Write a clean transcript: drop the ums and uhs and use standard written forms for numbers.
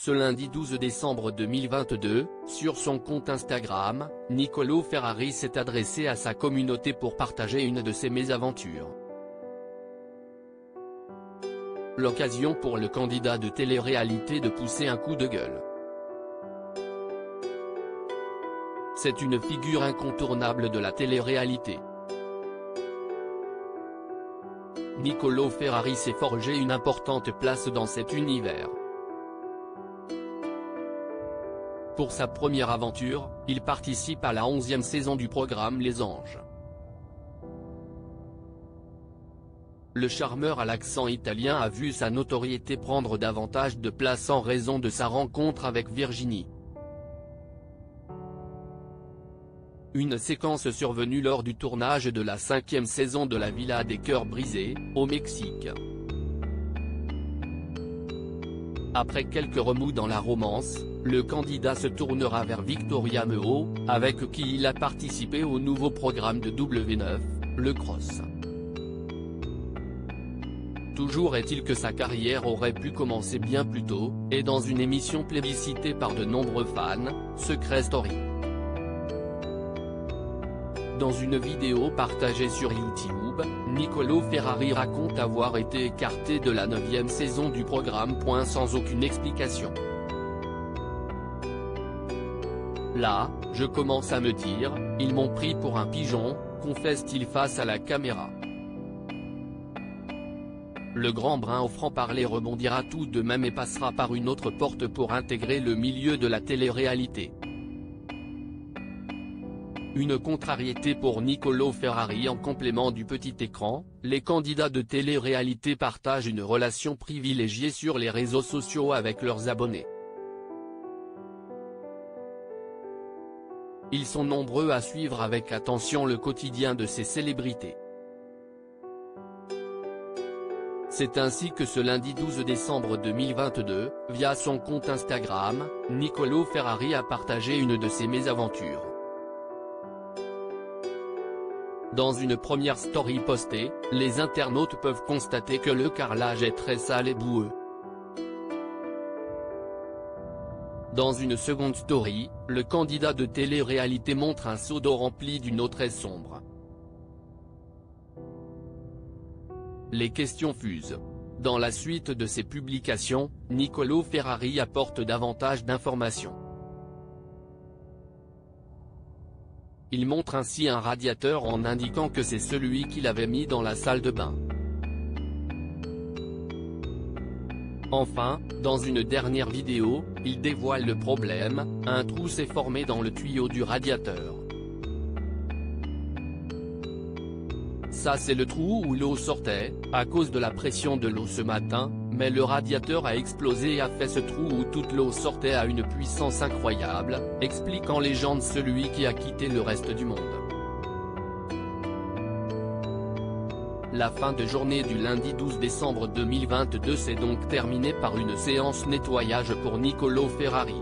Ce lundi 12 décembre 2022, sur son compte Instagram, Niccolò Ferrari s'est adressé à sa communauté pour partager une de ses mésaventures. L'occasion pour le candidat de télé-réalité de pousser un coup de gueule. C'est une figure incontournable de la télé-réalité. Niccolò Ferrari s'est forgé une importante place dans cet univers. Pour sa première aventure, il participe à la 11e saison du programme Les Anges. Le charmeur à l'accent italien a vu sa notoriété prendre davantage de place en raison de sa rencontre avec Virginie. Une séquence survenue lors du tournage de la 5e saison de La Villa des Cœurs Brisés, au Mexique. Après quelques remous dans la romance, le candidat se tournera vers Victoria Meaud, avec qui il a participé au nouveau programme de W9, Le Cross. Toujours est-il que sa carrière aurait pu commencer bien plus tôt, et dans une émission plébiscitée par de nombreux fans, Secret Story. Dans une vidéo partagée sur YouTube, Niccolò Ferrari raconte avoir été écarté de la 9e saison du programme. Sans aucune explication. Là, je commence à me dire, ils m'ont pris pour un pigeon, confesse-t-il face à la caméra. Le grand brun au franc-parler rebondira tout de même et passera par une autre porte pour intégrer le milieu de la télé-réalité. Une contrariété pour Niccolò Ferrari. En complément du petit écran, les candidats de télé-réalité partagent une relation privilégiée sur les réseaux sociaux avec leurs abonnés. Ils sont nombreux à suivre avec attention le quotidien de ces célébrités. C'est ainsi que ce lundi 12 décembre 2022, via son compte Instagram, Niccolò Ferrari a partagé une de ses mésaventures. Dans une première story postée, les internautes peuvent constater que le carrelage est très sale et boueux. Dans une seconde story, le candidat de télé-réalité montre un seau d'eau rempli d'une eau très sombre. Les questions fusent. Dans la suite de ces publications, Niccolò Ferrari apporte davantage d'informations. Il montre ainsi un radiateur en indiquant que c'est celui qu'il avait mis dans la salle de bain. Enfin, dans une dernière vidéo, il dévoile le problème, un trou s'est formé dans le tuyau du radiateur. Ça c'est le trou où l'eau sortait, à cause de la pression de l'eau ce matin, mais le radiateur a explosé et a fait ce trou où toute l'eau sortait à une puissance incroyable, explique en légende celui qui a quitté le reste du monde. La fin de journée du lundi 12 décembre 2022 s'est donc terminée par une séance nettoyage pour Niccolò Ferrari.